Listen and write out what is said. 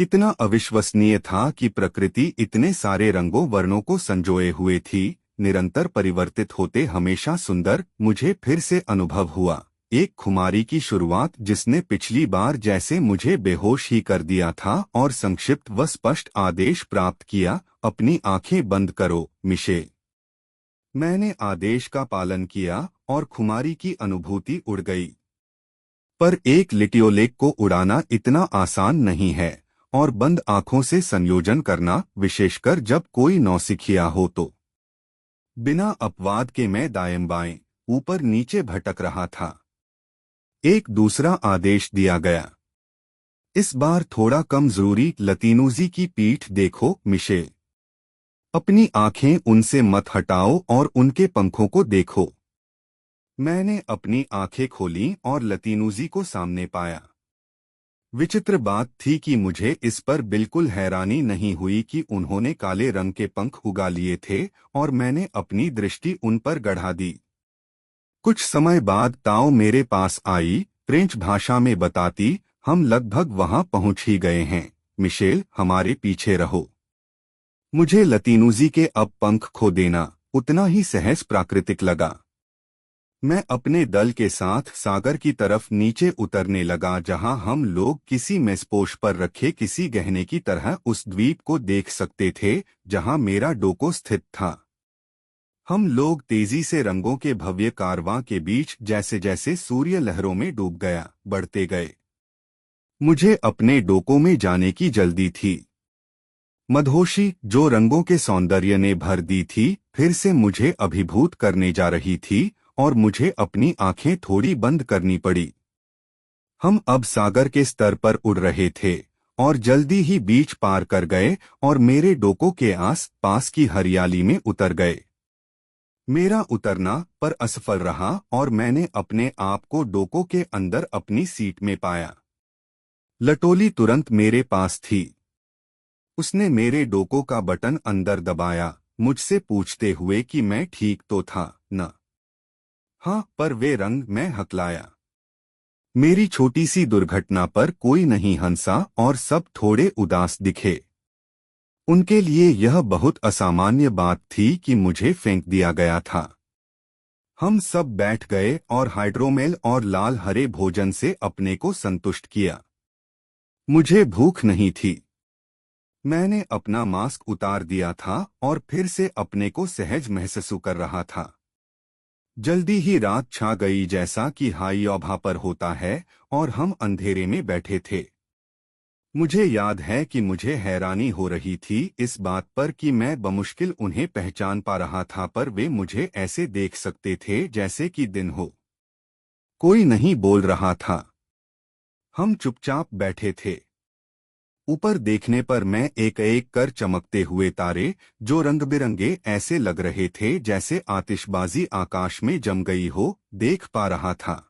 कितना अविश्वसनीय था कि प्रकृति इतने सारे रंगों वर्णों को संजोए हुए थी, निरंतर परिवर्तित होते, हमेशा सुंदर। मुझे फिर से अनुभव हुआ एक खुमारी की शुरुआत जिसने पिछली बार जैसे मुझे बेहोश ही कर दिया था, और संक्षिप्त व स्पष्ट आदेश प्राप्त किया, अपनी आंखें बंद करो मिशे। मैंने आदेश का पालन किया और खुमारी की अनुभूति उड़ गई। पर एक लिटियोलेक को उड़ाना इतना आसान नहीं है, और बंद आंखों से संयोजन करना, विशेषकर जब कोई नौसिखिया हो तो। बिना अपवाद के मैं दाएं बाएं, ऊपर नीचे भटक रहा था। एक दूसरा आदेश दिया गया, इस बार थोड़ा कम जरूरी, लतीनूजी की पीठ देखो मिशे। अपनी आंखें उनसे मत हटाओ और उनके पंखों को देखो। मैंने अपनी आंखें खोलीं और लतीनूजी को सामने पाया। विचित्र बात थी कि मुझे इस पर बिल्कुल हैरानी नहीं हुई कि उन्होंने काले रंग के पंख उगा लिए थे, और मैंने अपनी दृष्टि उन पर गढ़ा दी। कुछ समय बाद ताओ मेरे पास आई, फ्रेंच भाषा में बताती, हम लगभग वहां पहुंच ही गए हैं मिशेल, हमारे पीछे रहो। मुझे लतीनूजी के अब पंख खो देना उतना ही सहज प्राकृतिक लगा। मैं अपने दल के साथ सागर की तरफ नीचे उतरने लगा, जहां हम लोग किसी मेजपोश पर रखे किसी गहने की तरह उस द्वीप को देख सकते थे जहां मेरा डोको स्थित था। हम लोग तेजी से रंगों के भव्य कारवां के बीच जैसे जैसे सूर्य लहरों में डूब गया बढ़ते गए। मुझे अपने डोको में जाने की जल्दी थी। मदहोशी जो रंगों के सौंदर्य ने भर दी थी, फिर से मुझे अभिभूत करने जा रही थी, और मुझे अपनी आंखें थोड़ी बंद करनी पड़ी। हम अब सागर के स्तर पर उड़ रहे थे, और जल्दी ही बीच पार कर गए और मेरे डोको के आस पास की हरियाली में उतर गए। मेरा उतरना पर असफल रहा, और मैंने अपने आप को डोको के अंदर अपनी सीट में पाया। लटोली तुरंत मेरे पास थी। उसने मेरे डोको का बटन अंदर दबाया, मुझसे पूछते हुए कि मैं ठीक तो था न। हाँ, पर वे रंग, मैं हकलाया। मेरी छोटी सी दुर्घटना पर कोई नहीं हंसा और सब थोड़े उदास दिखे। उनके लिए यह बहुत असामान्य बात थी कि मुझे फेंक दिया गया था। हम सब बैठ गए और हाइड्रोमेल और लाल हरे भोजन से अपने को संतुष्ट किया। मुझे भूख नहीं थी। मैंने अपना मास्क उतार दिया था और फिर से अपने को सहज महसूस कर रहा था। जल्दी ही रात छा गई, जैसा कि हाईओभा पर होता है, और हम अंधेरे में बैठे थे। मुझे याद है कि मुझे हैरानी हो रही थी इस बात पर कि मैं बमुश्किल उन्हें पहचान पा रहा था, पर वे मुझे ऐसे देख सकते थे जैसे कि दिन हो। कोई नहीं बोल रहा था। हम चुपचाप बैठे थे। ऊपर देखने पर मैं एक एक कर चमकते हुए तारे, जो रंग बिरंगे ऐसे लग रहे थे जैसे आतिशबाजी आकाश में जम गई हो, देख पा रहा था।